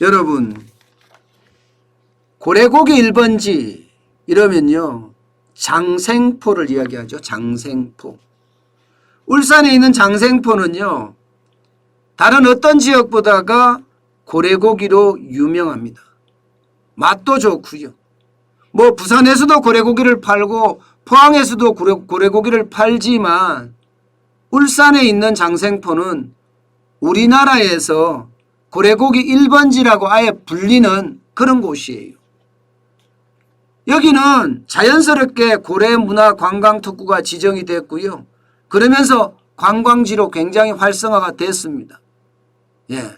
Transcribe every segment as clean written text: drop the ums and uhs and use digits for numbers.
여러분, 고래고기 1번지 이러면요, 장생포를 이야기하죠. 장생포. 울산에 있는 장생포는요, 다른 어떤 지역보다가 고래고기로 유명합니다. 맛도 좋고요. 뭐 부산에서도 고래고기를 팔고 포항에서도 고래고기를 팔지만 울산에 있는 장생포는 우리나라에서 고래고기 1번지라고 아예 불리는 그런 곳이에요. 여기는 자연스럽게 고래문화관광특구가 지정이 됐고요. 그러면서 관광지로 굉장히 활성화가 됐습니다. 예.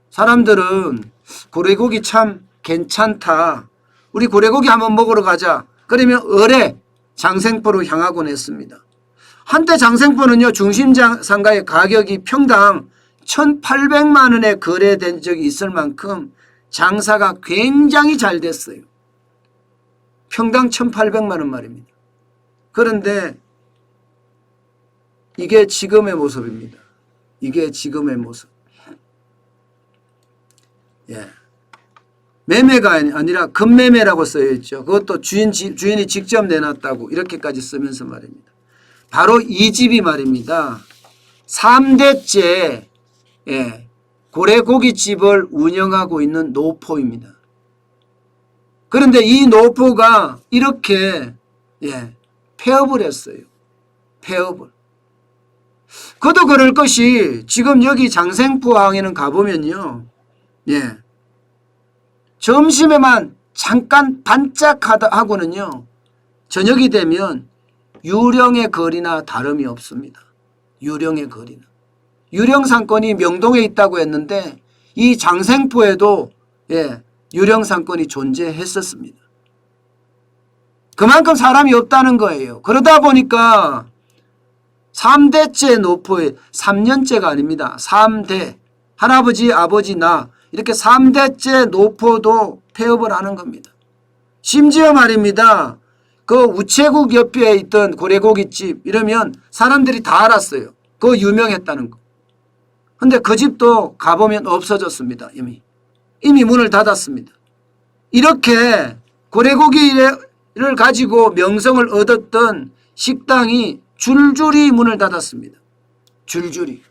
사람들은 고래고기 참 괜찮다. 우리 고래고기 한번 먹으러 가자. 그러면 어뢰 장생포로 향하곤 했습니다. 한때 장생포는요, 중심상가의 가격이 평당 1,800만 원에 거래된 적이 있을 만큼 장사가 굉장히 잘 됐어요. 평당 1,800만 원 말입니다. 그런데 이게 지금의 모습입니다. 이게 지금의 모습. 예. 매매가 아니라 급매매라고 써있죠. 그것도 주인이 직접 내놨다고 이렇게까지 쓰면서 말입니다. 바로 이 집이 말입니다. 3대째 예, 고래고깃집을 운영하고 있는 노포입니다. 그런데 이 노포가 이렇게 예, 폐업을 했어요. 폐업을. 그도 그럴 것이 지금 여기 장생포항에는 가보면요. 예. 점심에만 잠깐 반짝하고는요. 저녁이 되면 유령의 거리나 다름이 없습니다. 유령의 거리나. 유령상권이 명동에 있다고 했는데 이 장생포에도 예, 유령상권이 존재했었습니다. 그만큼 사람이 없다는 거예요. 그러다 보니까 3대째 노포에 3년째가 아닙니다. 3대 할아버지 아버지 나 이렇게 3대째 노포도 폐업을 하는 겁니다. 심지어 말입니다. 그 우체국 옆에 있던 고래고깃집 이러면 사람들이 다 알았어요. 그거 유명했다는 거. 근데 그 집도 가보면 없어졌습니다. 이미 문을 닫았습니다. 이렇게 고래고기를 가지고 명성을 얻었던 식당이 줄줄이 문을 닫았습니다. 줄줄이.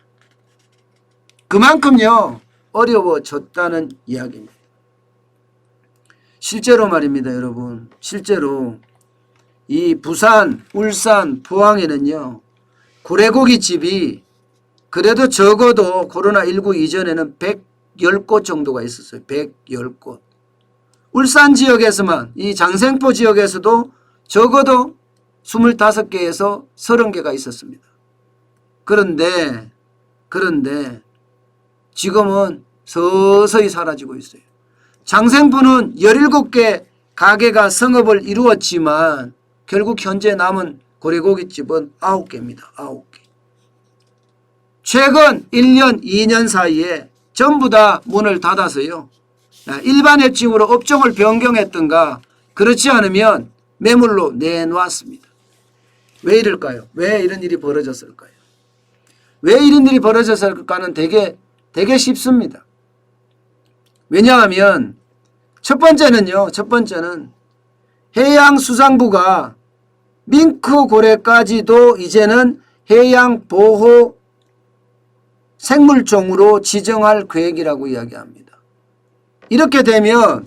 그만큼요 어려워졌다는 이야기입니다. 실제로 말입니다. 여러분. 실제로 이 부산, 울산, 포항에는요. 고래고기집이 그래도 적어도 코로나19 이전에는 110곳 정도가 있었어요. 110곳. 울산 지역에서만 이 장생포 지역에서도 적어도 25개에서 30개가 있었습니다. 그런데 지금은 서서히 사라지고 있어요. 장생포는 17개 가게가 성업을 이루었지만 결국 현재 남은 고래고깃집은 9개입니다. 9개. 최근 1년, 2년 사이에 전부 다 문을 닫아서요. 일반 앱증으로 업종을 변경했던가 그렇지 않으면 매물로 내놓았습니다. 왜 이럴까요? 왜 이런 일이 벌어졌을까요? 왜 이런 일이 벌어졌을까는 되게 쉽습니다. 왜냐하면 첫 번째는 해양수산부가 밍크고래까지도 이제는 해양보호 생물종으로 지정할 계획이라고 이야기합니다. 이렇게 되면요.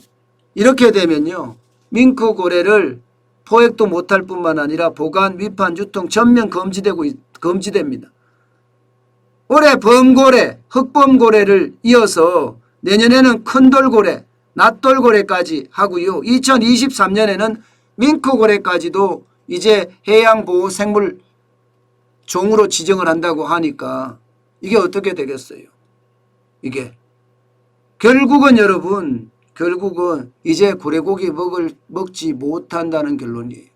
밍크고래를 포획도 못할 뿐만 아니라 보관, 위판, 유통 전면 금지됩니다. 올해 범고래, 흑범고래를 이어서 내년에는 큰돌고래, 낫돌고래까지 하고요. 2023년에는 밍크고래까지도 이제 해양보호생물 종으로 지정을 한다고 하니까 이게 어떻게 되겠어요? 이게 결국은 여러분 이제 고래고기 먹지 못한다는 결론이에요.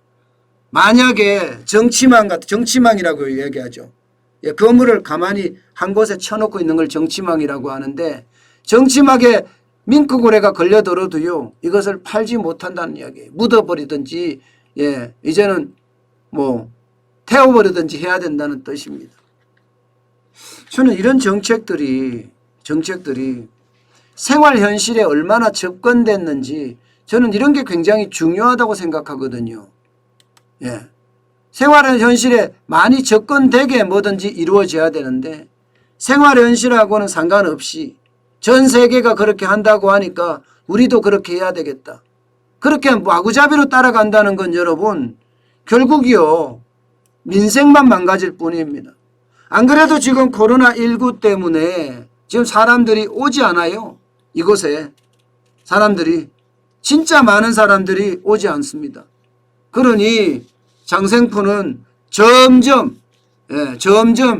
만약에 정치망이라고 이야기하죠. 예, 건물을 가만히 한 곳에 쳐놓고 있는 걸 정치망이라고 하는데 정치망에 밍크고래가 걸려들어도요. 이것을 팔지 못한다는 이야기예요. 묻어버리든지 예, 이제는 뭐 태워버리든지 해야 된다는 뜻입니다. 저는 이런 정책들이 생활 현실에 얼마나 접근됐는지 저는 이런 게 굉장히 중요하다고 생각하거든요. 예. 생활 현실에 많이 접근되게 뭐든지 이루어져야 되는데 생활 현실하고는 상관없이 전 세계가 그렇게 한다고 하니까 우리도 그렇게 해야 되겠다. 그렇게 마구잡이로 따라간다는 건 여러분 결국이요 민생만 망가질 뿐입니다. 안 그래도 지금 코로나19 때문에 지금 사람들이 오지 않아요. 이곳에 사람들이 진짜 많은 사람들이 오지 않습니다. 그러니 장생포는 점점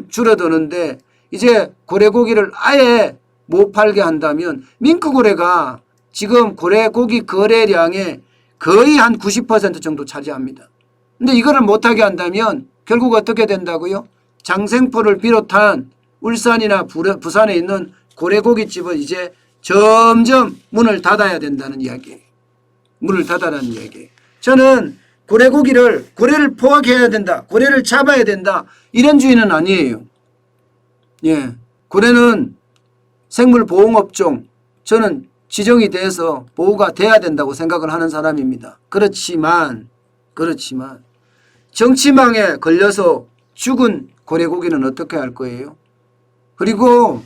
줄어드는데 이제 고래고기를 아예 못 팔게 한다면 밍크고래가 지금 고래고기 거래량의 거의 한 90% 정도 차지합니다. 근데 이거를 못하게 한다면 결국 어떻게 된다고요? 장생포를 비롯한 울산이나 부산에 있는 고래고기집은 이제 점점 문을 닫아야 된다는 이야기예요. 문을 닫아라는 이야기예요. 저는 고래를 포획해야 된다. 고래를 잡아야 된다. 이런 주의는 아니에요. 예, 고래는 생물보호업종 저는 지정이 돼서 보호가 돼야 된다고 생각을 하는 사람입니다. 그렇지만 정치망에 걸려서 죽은 고래고기는 어떻게 할 거예요? 그리고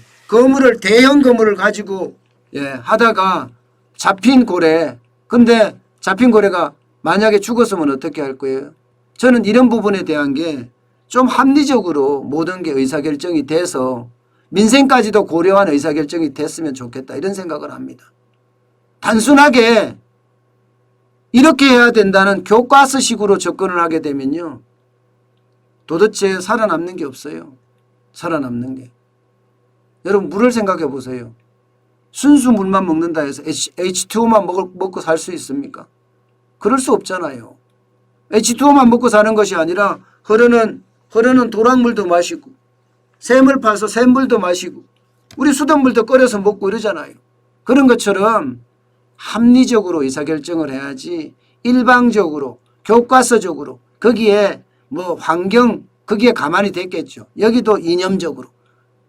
대형 거물을 가지고 하다가 잡힌 고래, 근데 잡힌 고래가 만약에 죽었으면 어떻게 할 거예요? 저는 이런 부분에 대한 게 좀 합리적으로 모든 게 의사결정이 돼서 민생까지도 고려한 의사결정이 됐으면 좋겠다 이런 생각을 합니다. 단순하게 이렇게 해야 된다는 교과서식으로 접근을 하게 되면요. 도대체 살아남는 게 없어요. 살아남는 게. 여러분 물을 생각해 보세요. 순수 물만 먹는다 해서 H2O만 먹고 살 수 있습니까? 그럴 수 없잖아요. H2O만 먹고 사는 것이 아니라 흐르는 도랑물도 마시고 샘을 파서 샘물도 마시고 우리 수돗물도 끓여서 먹고 이러잖아요. 그런 것처럼 합리적으로 의사결정을 해야지 일방적으로 교과서적으로 거기에 환경 거기에 가만히 됐겠죠. 여기도 이념적으로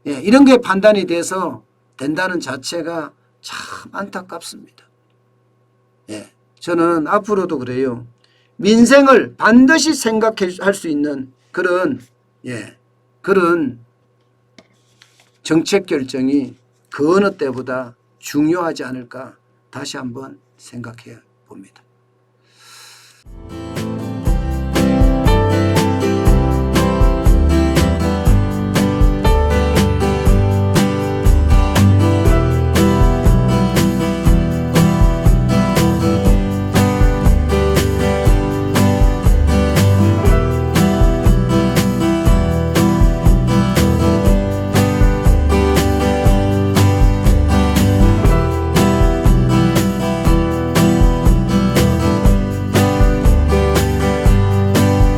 이런 게 판단이 돼서 된다는 자체가 참 안타깝습니다. 저는 앞으로도 그래요. 민생을 반드시 생각할 수 있는 그런 정책 결정이 그 어느 때보다 중요하지 않을까 다시 한번 생각해 봅니다.